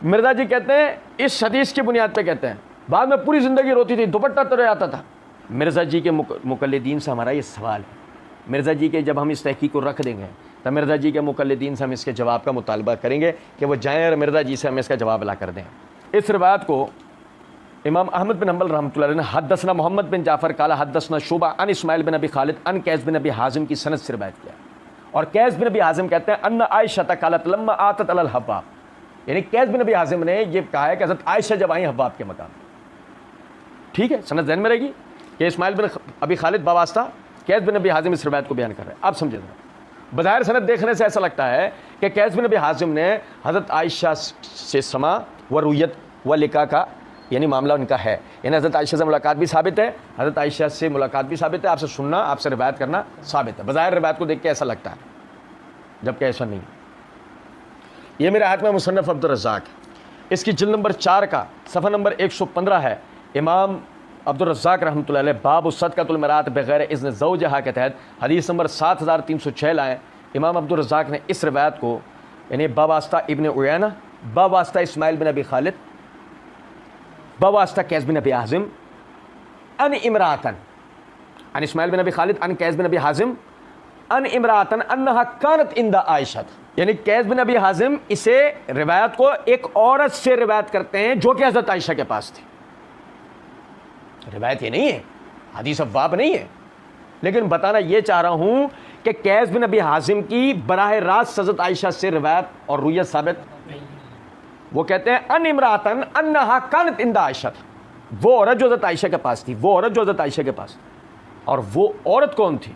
مرزا جی کہتے ہیں اس حدیث کی بنیاد پہ کہتے ہیں بعد میں پوری زندگی روتی تھی، دوپٹہ ترے آتا تھا۔ مرزا جی کے مقلدین سے ہمارا یہ سوال ہے، مرزا جی کے جب ہم اس تحقیق کو رکھ دیں گے تو مرزا جی کے مقلدین سے ہم اس کے جواب کا مطالبہ کریں گے کہ وہ جائیں اور مرزا جی سے ہمیں اس کا جواب ادا کر دیں۔ اس روایت کو امام احمد بن حنبل رحمۃ اللہ علیہ نے حدثنا محمد بن جعفر قال حدثنا شعبہ عن اسماعیل بن ابی خالد عن قیس بن ابی حازم کی سند سے روایت کیا، اور قیس بن ابی حازم کہتے ہیں ان عائشہ قالت لما آتت علی الحباب، یعنی قیس بن ابی حازم نے یہ کہا ہے کہ حضرت عائشہ جب آئیں حباب کے مقام، ٹھیک ہے، سند ذہن میں رہے گی کہ اسماعیل بن ابی خالد بواسطہ قیس بن ابی حازم اس روایت کو بیان کر رہے ہیں۔ آپ سمجھے ذرا، بظاہر سند دیکھنے سے ایسا لگتا ہے کہ قیس بن ابی حازم نے حضرت عائشہ سے سما و رویت و لقاء کا یعنی معاملہ ان کا ہے، یعنی حضرت عائشہ سے ملاقات بھی ثابت ہے، حضرت عائشہ سے ملاقات بھی ثابت ہے، آپ سے سننا، آپ سے روایت کرنا ثابت ہے، بظاہر روایت کو دیکھ کے ایسا لگتا ہے، جبکہ ایسا نہیں۔ یہ میرے ہاتھ میں مصنف عبدالرزاق، اس کی جلد نمبر 4 کا صفحہ نمبر 115 ہے، امام عبدالرزاق رحمۃ اللہ علیہ باب صدقۃ المرأۃ بغیر اذن زوجہا کے تحت حدیث نمبر 7306 لائیں۔ امام عبدالرزاق نے اس روایت کو یعنی بواسطہ ابن عیینہ، بواسطہ اسماعیل بن ابی خالد، بواسطہ قیس بن ابی حازم ان امراتن، ان اسماعیل بن ابی خالد ان قیس بن ابی حازم ان امراتن انہا کانت عند عائشہ، یعنی قیس بن ابی حازم اسے روایت کو ایک عورت سے روایت کرتے ہیں جو کہ حضرت عائشہ کے پاس تھی۔ روایت یہ نہیں ہے، حدیث ابواب نہیں ہے، لیکن بتانا یہ چاہ رہا ہوں کہ قیس بن ابی حازم کی براہ راست حضرت عائشہ سے روایت اور رویت ثابت، وہ کہتے ہیں ان امراتن انہا کانت عند عائشہ، وہ عورت جو حضرت عائشہ کے پاس تھی، وہ عورت جو حضرت عائشہ کے پاس، اور وہ عورت کون تھی؟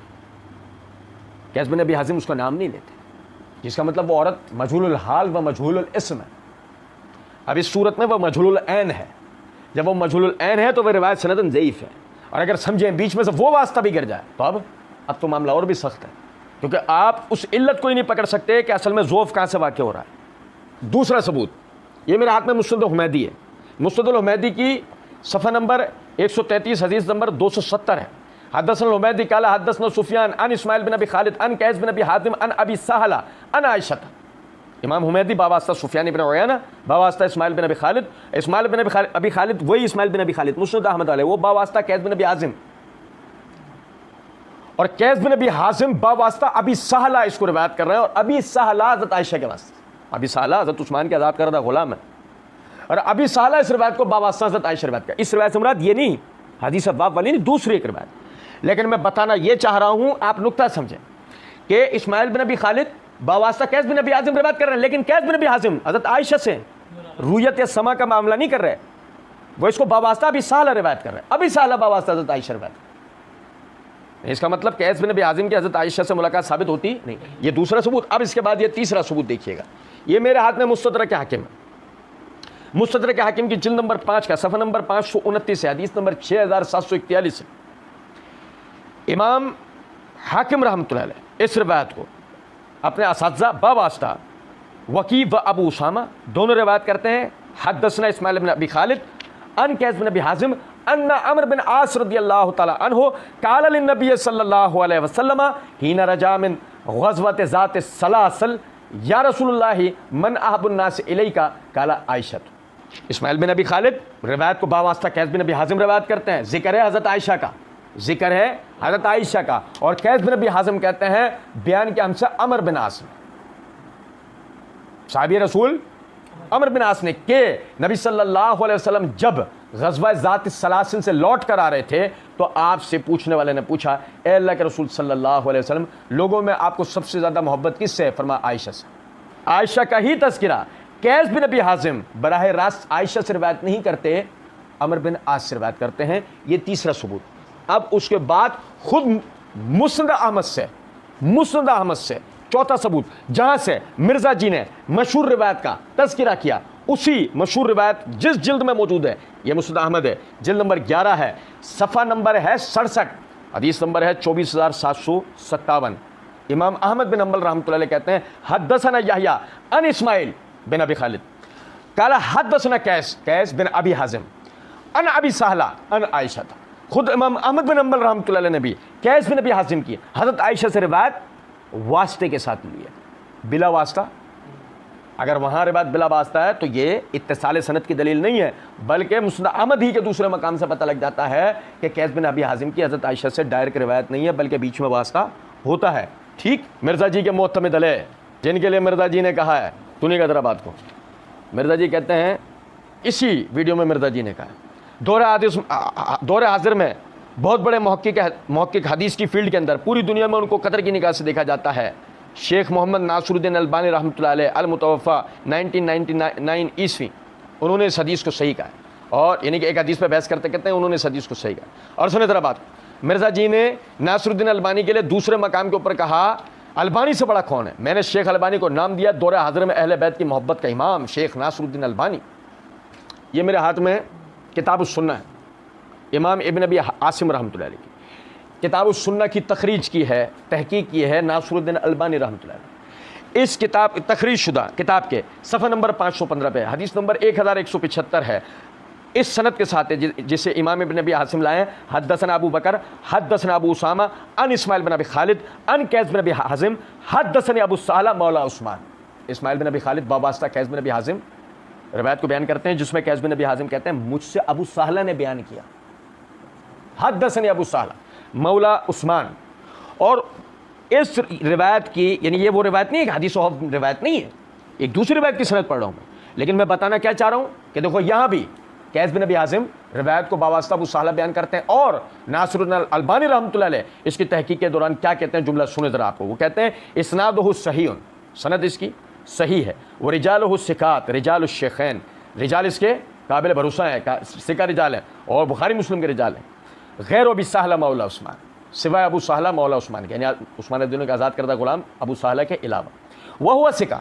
قیس بن ابی حازم اس کا نام نہیں لیتے، جس کا مطلب وہ عورت مجہول الحال و مجہول الاسم ہے۔ اب اس صورت میں وہ مجہول العین ہے، جب وہ مجہول العین ہے تو وہ روایت سندن ضعیف ہے، اور اگر سمجھیں بیچ میں سے وہ واسطہ بھی گر جائے تو اب تو معاملہ اور بھی سخت ہے، کیونکہ آپ اس علت کو ہی نہیں پکڑ سکتے کہ اصل میں ضعف کہاں سے واقع ہو رہا ہے۔ دوسرا ثبوت، یہ میرے ہاتھ میں مسند الحمیدی ہے، مسند الحمیدی کی صفحہ نمبر 133 حدیث نمبر 270 ہے۔ حدثنا الحمیدی قال حدثنا سفیان عن اسماعیل بن ابی خالد عن قیس بن ابی حازم عن ابی سہلہ عن عائشہ، امام حمیدی بواسطہ سفیان بن عیینہ، بواسطہ اسماعیل بن ابی خالد، اسماعیل بن ابی خالد وہی اسماعیل بن ابی خالد مسند احمد علیہ، وہ بواسطہ قیس بن ابی حازم، اور قیس بن ابی حازم بواسطہ ابی سہلہ اس کو روایت کر رہے ہیں، اور ابی سہلہ حضرت عائشہ کے واسطے، ابی سہلہ حضرت عثمان کے آزاد کردہ غلام ہے، اور ابی سہلہ اس روایت کو بواسطہ حضرت عائشہ روایت کر، اس روایت سے مراد یہ نہیں حدیث ابواب والی نہیں، دوسری ایک روایت، لیکن میں بتانا یہ چاہ رہا ہوں آپ نقطہ سمجھیں کہ اسماعیل بن ابی خالد بواسطہ قیس بن ابی حازم روایت کر رہے ہیں، لیکن قیس بن ابی حازم حضرت عائشہ سے رویت یا سما کا معاملہ نہیں کر رہے، وہ اس کو بواسطہ ابی سہلہ روایت کر رہے ہیں، ابی سہلہ بواسطہ حضرت عائشہ روایت کر رہے ہیں، اس کا مطلب قیس بن ابی حازم کی حضرت عائشہ سے ملاقات ثابت ہوتی نہیں۔ یہ دوسرا ثبوت۔ اب اس کے بعد یہ تیسرا ثبوت دیکھیے گا، یہ میرے ہاتھ میں مستدرک حاکم ہے، مستدرک حاکم کی جلد نمبر 5 کا صفحہ نمبر 529 ہے، حدیث نمبر 6741 ہے۔ امام حاکم رحمۃ اللہ علیہ اس روایت کو اپنے اساتذہ بواسطہ وکی و ابو اسامہ دونوں روایت کرتے ہیں، حدثنا اسماعیل بن ابی خالد ان قیس بن ابی حازم ان عمر بن عاص رضی اللہ تعالی عنہ قال للنبی صلی اللہ علیہ وسلم حين رجع من غزوة ذات السلاسل یا رسول اللہ من احب الناس الیک قال عائشہ۔ اسماعیل بن ابی خالد روایت کو بواسطہ قیس بن ابی حازم روایت کرتے ہیں، ذکر ہے حضرت عائشہ کا، ذکر ہے حضرت عائشہ کا، اور قیس بن ابی حازم کہتے ہیں بیان کے ہم سے عمر بن عاص نے، صحابی رسول عمر بن عاص نے، کہ نبی صلی اللہ علیہ وسلم جب غزوہ ذات السلاسل سے لوٹ کر آ رہے تھے تو آپ سے پوچھنے والے نے پوچھا اے اللہ کے رسول صلی اللہ علیہ وسلم لوگوں میں آپ کو سب سے زیادہ محبت کس سے ہے؟ فرمایا عائشہ سے۔ عائشہ کا ہی تذکرہ قیس بن ابی حازم براہ راست عائشہ سے روایت نہیں کرتے، عمر بن عاص سے روایت کرتے ہیں۔ یہ تیسرا ثبوت۔ اب اس کے بعد خود مسند احمد سے چوتھا ثبوت، جہاں سے مرزا جی نے مشہور روایت کا تذکرہ کیا، اسی مشہور روایت جس جلد میں موجود ہے، یہ مسند احمد ہے، جلد نمبر 11 ہے، صفحہ نمبر ہے 67، حدیث نمبر ہے 24757۔ امام احمد بن حنبل رحمۃ اللہ علیہ کہتے ہیں حدثنا یحییٰ ان اسماعیل بن ابی خالد قال حدثنا قیس بن ابی حازم ان ابی سہلہ ان عائشہ۔ خود امام احمد بن حنبل رحمۃ اللہ علیہ نے بھی قیس بن ابی حازم کی حضرت عائشہ سے روایت واسطے کے ساتھ لی ہے، بلا واسطہ اگر وہاں روایت بلا واسطہ ہے تو یہ اتصال سند کی دلیل نہیں ہے، بلکہ مسند احمد ہی کے دوسرے مقام سے پتہ لگ جاتا ہے کہ قیس بن ابی حازم کی حضرت عائشہ سے ڈائریکٹ روایت نہیں ہے، بلکہ بیچ میں واسطہ ہوتا ہے. ٹھیک. مرزا جی کے معتمد علیہ جن کے لیے مرزا جی نے کہا ہے، سنیے گا ذرا بات کو. مرزا جی کہتے ہیں، اسی ویڈیو میں مرزا جی نے کہا ہے، دور حاضر میں بہت بڑے محقق حدیث کی فیلڈ کے اندر پوری دنیا میں ان کو قدر کی نگاہ سے دیکھا جاتا ہے. شیخ محمد ناصر الدین البانی رحمۃ اللہ علیہ المتوفا 1999 عیسوی، انہوں نے اس حدیث کو صحیح کہا ہے، اور یعنی کہ ایک حدیث پہ بحث کرتے کہتے ہیں انہوں نے اس حدیث کو صحیح کہا. اور سنیں ذرا بات، مرزا جی نے ناصر الدین البانی کے لیے دوسرے مقام کے اوپر کہا البانی سے بڑا کون ہے؟ میں نے شیخ البانی کو نام دیا دور حاضر میں اہل بیت کی محبت کا امام شیخ ناصر الدین البانی. یہ میرے ہاتھ میں کتاب السنہ ہے، امام ابن ابی عاصم رحمۃ اللہ علیہ کی کتاب السنہ کی تخریج کی ہے، تحقیق کی ہے ناصر الدین البانی رحمۃ اللہ علیہ. اس کتاب تخریج شدہ کتاب کے صفحہ نمبر 515 پہ حدیث نمبر 1175 ہے، اس سند کے ساتھ ہے جسے امام ابن ابی عاصم لائے. حدثنا ابو بکر حدثنا ابو اسامہ ان اسماعیل بن ابی خالد ان قیس بن ابی حازم حدثني ابو الصالح مولا عثمان. اسماعیل بن ابی خالد وابستہ قیس بن ابی حازم روایت کو بیان کرتے ہیں، جس میں قیس بن ابی حازم کہتے ہیں مجھ سے ابو صالح نے بیان کیا. حدثني ابو صالح مولا عثمان. اور اس روایت کی یعنی یہ وہ روایت نہیں ہے، حدیث و روایت نہیں ہے، ایک دوسری روایت کی سند پڑھ رہا ہوں میں، لیکن میں بتانا کیا چاہ رہا ہوں کہ دیکھو یہاں بھی قیس بن ابی حازم روایت کو باواسطہ ابو صالح بیان کرتے ہیں، اور ناصر البانی رحمۃ اللہ علیہ اس کی تحقیق کے دوران کیا کہتے ہیں، جملہ سنیں ذرا آپ کو. وہ کہتے ہیں اسنادہ صحیح، سند اس کی صحیح ہے، وہ رجالہ ثقات رجال الشیخین، رجال اس کے قابل بھروسہ ہیں، ثقہ رجال ہیں، اور بخاری مسلم کے رجال ہیں. غیر ابی صالح مولا عثمان، سوائے ابو صالح مولا عثمان کے، یعنی عثمان بن عفان کے آزاد کردہ غلام ابو صالح کے علاوہ. وہ ہوا ثقہ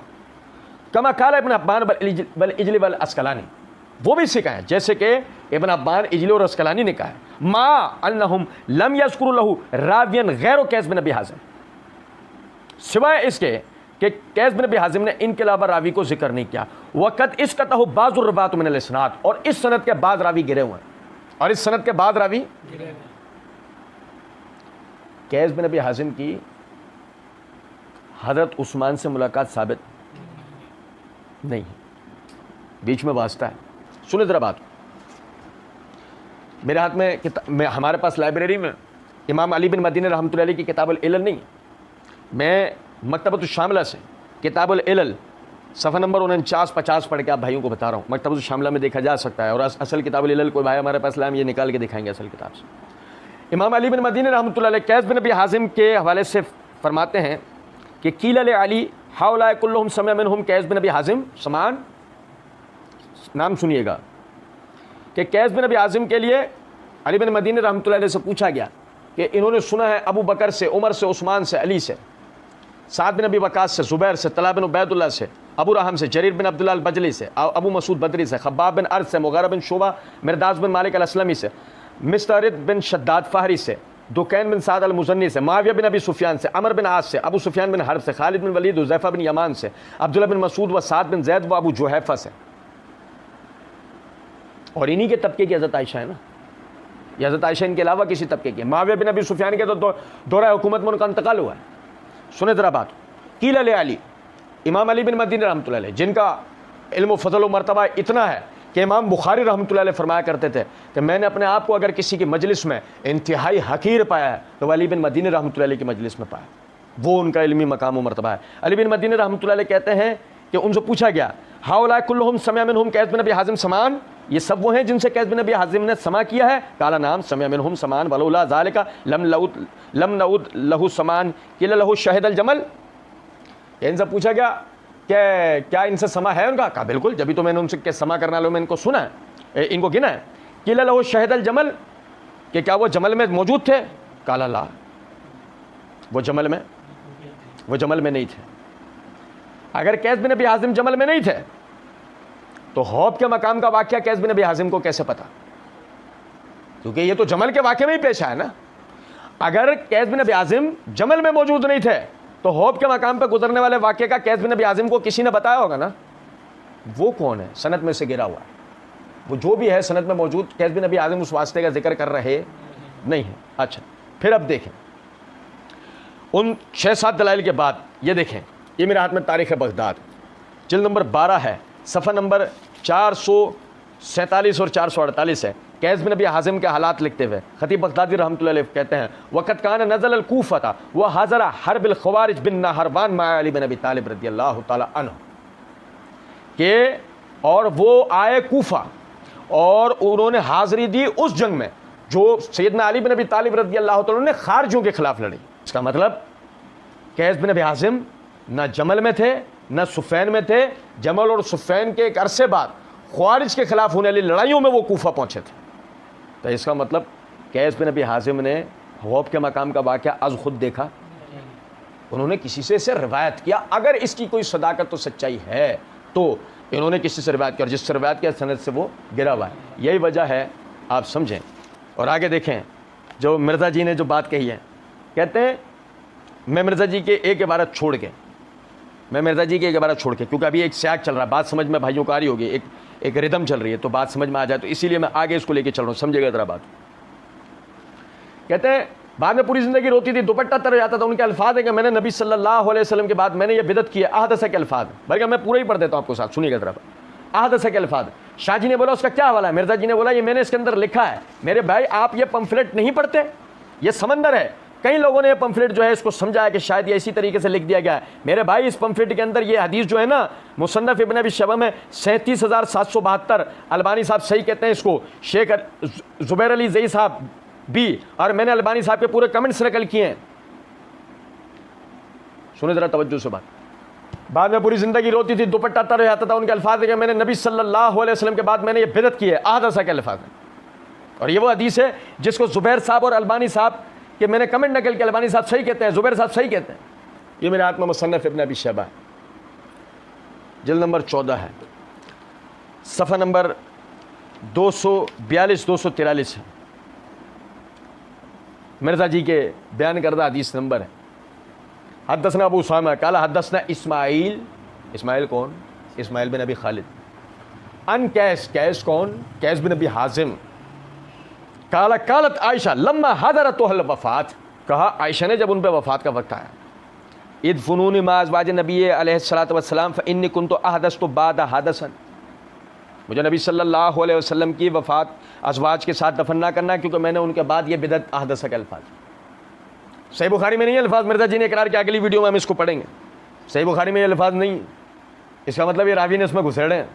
کما قال ابن حبان بل اجلی بل اسقلانی، وہ بھی ثقہ ہیں جیسے کہ ابن حبان اجلی اور اسقلانی نے کہا ہے. ما انہم لم یذکروا لہ راویا غیر قیس بن ابی حازم، سوائے اس کے کہ قیس بن ابی حازم نے ان کے علاوہ راوی کو ذکر نہیں کیا. وقت اس کا تہ بعض الروات من الاسناد، اور اس سند کے بعد راوی گرے ہوئے ہیں، اور اس سند کے بعد راوی قیس بن ابی حازم کی حضرت عثمان سے ملاقات ثابت نہیں ہے، بیچ میں واسطہ ہے. سنیں ذرا بات، میرے ہاتھ میں ہمارے پاس لائبریری میں امام علی بن مدینہ رحمۃ اللہ علیہ کی کتاب العلل نہیں ہے، میں مکتبۃ الشاملہ سے کتاب العلل صفحہ نمبر 49-50 پڑھ کے آپ بھائیوں کو بتا رہا ہوں، مکتبۃ الشاملہ میں دیکھا جا سکتا ہے. اور اصل کتاب العلل کوئی بھائی ہمارے پاس لائیں، یہ نکال کے دکھائیں گے اصل کتاب سے. امام علی بن مدینہ رحمۃ اللہ علیہ قیس بن ابی حازم کے حوالے سے فرماتے ہیں کہ قیل لعلی ہؤلاء کلہم سمع منہم قیس بن ابی حازم سمان. نام سنیے گا کہ قیس بن ابی حازم کے لیے علی بن مدینہ رحمۃ اللہ علیہ سے پوچھا گیا کہ انہوں نے سنا ہے ابو بکر سے، عمر سے، عثمان سے، علی سے، سعد بن ابی وقاص سے، زبیر سے، طلحہ بن عبید اللہ سے، ابو رحم سے، جریر بن عبداللہ البجلی سے، ابو مسعود بدری سے، خباب بن ارد سے، مغیرہ بن شعبہ، مرداس بن مالک الاسلمی سے، مسترد بن شداد فہری سے، دکین بن سعد المزنی سے، معاویہ بن ابی سفیان سے، عمر بن عاص سے، ابو سفیان بن حرب سے، خالد بن ولید، حذیفہ بن یمان سے، عبداللہ بن مسعود و سعد بن زید و ابو جحیفہ سے. اور انہی کے طبقے کی حضرت عائشہ ہے نا، یہ حضرت عائشہ ان کے علاوہ کسی طبقے کی ہے. معاویہ بن ابی سفیان کے تو دورہ حکومت میں ان کا انتقال ہوا ہے. سنیں ذرا بات. قیل لعلی، امام علی بن مدینہ رحمۃ اللہ علیہ جن کا علم و فضل و مرتبہ اتنا ہے کہ امام بخاری رحمۃ اللہ علیہ فرمایا کرتے تھے کہ میں نے اپنے آپ کو اگر کسی کی مجلس میں انتہائی حقیر پایا ہے تو علی بن مدینہ رحمۃ اللہ علیہ کی مجلس میں پایا، وہ ان کا علمی مقام و مرتبہ ہے. علی بن مدینہ رحمۃ اللہ علیہ کہتے ہیں کہ ان سے پوچھا گیا ہؤلاء کلہم سمع منہم قیس بن ابی حازم سمان، یہ سب وہ ہیں جن سے قیس بن ابی حازم نے سما کیا ہے؟ قال نعم سمع منہم سمان ولولا ذلك لم نعد له سمان قیل له شہد الجمل. ان سے پوچھا گیا کہ کیا ان سے سما ہے ان کا؟ کہا بالکل، جبھی تو میں نے ان سے سما کرنا لو میں ان کو سنا ہے، ان کو گنا ہے. قیل له شہد الجمل، کہ کیا وہ جمل میں موجود تھے؟ قال لا، وہ جمل میں نہیں تھے. اگر قیس بن ابی حازم جمل میں نہیں تھے تو حوض کے مقام کا واقعہ قیس بن ابی حازم کو کیسے پتا؟ کیونکہ یہ تو جمل کے واقعے میں ہی پیش آیا نا. اگر قیس بن ابی حازم جمل میں موجود نہیں تھے تو حوض کے مقام پہ گزرنے والے واقعے کا قیس بن ابی حازم کو کسی نے بتایا ہوگا نا. وہ کون ہے؟ سند میں سے گرا ہوا ہے، وہ جو بھی ہے سند میں موجود قیس بن ابی حازم اس واسطے کا ذکر کر رہے نہیں ہیں. اچھا پھر اب دیکھیں ان 6-7 دلائل کے بعد، یہ دیکھیں، یہ میرے ہاتھ میں تاریخ بغداد جلد نمبر 12 ہے، صفحہ نمبر 447 اور 448 ہے۔ قیس بن ابی حازم کے حالات لکھتے ہوئے خطیب بغدادی رحمۃ اللہ علیہ کہتے ہیں وقت کان نزل الکوفہ وحاضر حرب الخوارج بن نہروان مع علی بن ابی طالب رضی اللہ تعالی عنہ، کہ اور وہ آئے کوفہ اور انہوں نے حاضری دی اس جنگ میں جو سیدنا علی بن ابی طالب رضی اللہ تعالی عنہ نے خارجیوں کے خلاف لڑی۔ اس کا مطلب قیس بن ابی حازم نہ جمل میں تھے نہ صفین میں تھے، جمل اور صفین کے ایک عرصے بعد خوارج کے خلاف ہونے والی لڑائیوں میں وہ کوفہ پہنچے تھے۔ تو اس کا مطلب قیس بن ابی حازم نے غوب کے مقام کا واقعہ از خود دیکھا، انہوں نے کسی سے اسے روایت کیا، اگر اس کی کوئی صداقت و سچائی ہے تو انہوں نے کسی سے روایت کیا، اور جس سے روایت کیا سند سے وہ گرا ہوا ہے۔ یہی وجہ ہے، آپ سمجھیں اور آگے دیکھیں جو مرزا جی نے جو بات کہی ہے، کہتے ہیں میں مرزا جی کے ایک عبارت چھوڑ کے کیونکہ ابھی ایک سیاق چل رہا ہے، بات سمجھ میں بھائیوں کو آ رہی ہوگی، ایک ردم چل رہی ہے تو بات سمجھ میں آ جائے، تو اسی لیے میں آگے اس کو لے کے چل رہا ہوں، سمجھے گا ذرا بات۔ کہتے ہیں بعد میں پوری زندگی روتی تھی، دوپٹہ تر جاتا تھا، ان کے الفاظ ہیں کہ میں نے نبی صلی اللہ علیہ وسلم کے بعد میں نے یہ بدعت کی ہے، احدث کے الفاظ، بلکہ میں پورا ہی پڑھ دیتا ہوں آپ کو، ساتھ سنیے گا ذرا، احدث کے الفاظ۔ شاہ جی نے بولا اس کا کیا حوالہ ہے؟ مرزا جی نے بولا یہ میں نے اس کے اندر لکھا ہے۔ میرے بھائی آپ یہ پمفلٹ نہیں پڑھتے، یہ سمندر ہے، کئی لوگوں نے یہ پمفلٹ جو ہے اس کو سمجھا ہے کہ شاید یہ اسی طریقے سے لکھ دیا گیا ہے۔ میرے بھائی اس پمفلٹ کے اندر یہ حدیث جو ہے نا مصنف ابن ابی شیبہ میں 37,772، البانی صاحب صحیح کہتے ہیں اس کو، شیخ زبیر علی زئی صاحب بھی، اور میں نے البانی صاحب کے پورے کمنٹس نقل کیے ہیں، سنیں ذرا توجہ سے بات۔ بعد میں پوری زندگی روتی تھی، دوپٹہ تر جاتا تھا، ان کے الفاظ ہے کہ میں نے نبی صلی اللہ علیہ وسلم کے بعد میں نے یہ بدعت کی ہے، احدث کے الفاظ ہیں، اور یہ وہ حدیث ہے جس کو زبیر صاحب اور البانی صاحب کہ میں نے کمنٹ نقل کیا، البانی صاحب صحیح کہتے ہیں، زبیر صاحب صحیح کہتے ہیں۔ یہ میرے ہاتھ میں مصنف ابن ابی شیبہ ہے، جلد نمبر 14 ہے، صفحہ نمبر 242-243 ہے، مرزا جی کے بیان کردہ حدیث نمبر ہے۔ حدثنا ابو اسامہ قال حدثنا اسماعیل کون؟ اسماعیل بن ابی خالد، ان قیس کون؟ قیس بن ابی حازم، قالت عائشہ لما حضرتها الوفات، کہا عائشہ نے جب ان پہ وفات کا وقت آیا، ادفنونی مع ازواج نبی علیہ الصلوۃ والسلام فانی کنت احدثت بعد حدثا، مجھے نبی صلی اللہ علیہ وسلم کی وفات ازواج کے ساتھ دفن نہ کرنا کیونکہ میں نے ان کے بعد یہ بدعت احدث کے الفاظ، صحیح بخاری میں نہیں ہے الفاظ، مرزا جی نے اقرار کیا، اگلی ویڈیو میں ہم اس کو پڑھیں گے، صحیح بخاری میں یہ الفاظ نہیں، اس کا مطلب یہ راوی نے اس میں گھسیڑے ہیں۔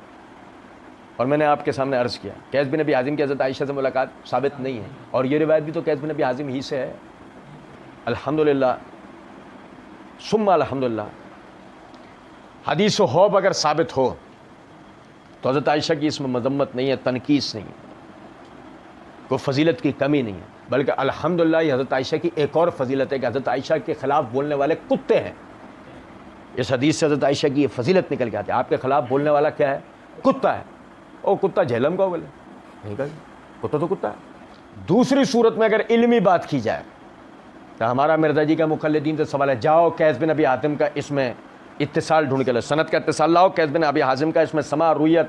اور میں نے آپ کے سامنے عرض کیا قیس بن ابی حازم کی حضرت عائشہ سے ملاقات ثابت نہیں ہے، اور یہ روایت بھی تو قیس بن ابی حازم ہی سے ہے، الحمدللہ ثم الحمدللہ۔ حدیث و حوب اگر ثابت ہو تو حضرت عائشہ کی اس میں مذمت نہیں ہے، تنقیص نہیں ہے، کوئی فضیلت کی کمی نہیں ہے، بلکہ الحمدللہ یہ حضرت عائشہ کی ایک اور فضیلت ہے کہ حضرت عائشہ کے خلاف بولنے والے کتے ہیں، اس حدیث سے حضرت عائشہ کی یہ فضیلت نکل کے آتی ہے، آپ کے خلاف بولنے والا کیا ہے؟ کتا ہے، او کتا جہلم کا بولے نہیں کہا، کتا تو کتا ہے۔ دوسری صورت میں اگر علمی بات کی جائے تو ہمارا مرزا جی کا مقلدین سے سوال ہے، جاؤ قیس بن ابی حازم کا اس میں اتصال ڈھونڈ کے لاؤ، سند کا اتصال لاؤ، قیس بن ابی حازم کا اس میں سماع رویت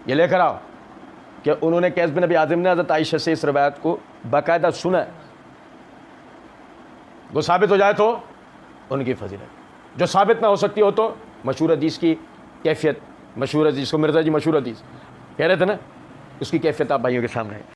یہ لے کر آؤ کہ انہوں نے قیس بن ابی حازم نے حضرت عائشہ سے اس روایت کو باقاعدہ سنا ہے، وہ ثابت ہو جائے تو ان کی فضیلت، جو ثابت نہ ہو سکتی ہو تو مشہور حدیث کی کیفیت، مشہور حدیث کو مرزا جی مشہور حدیث کہہ رہے تھے نا، اس کی کیفیت آپ بھائیوں کے سامنے ہے۔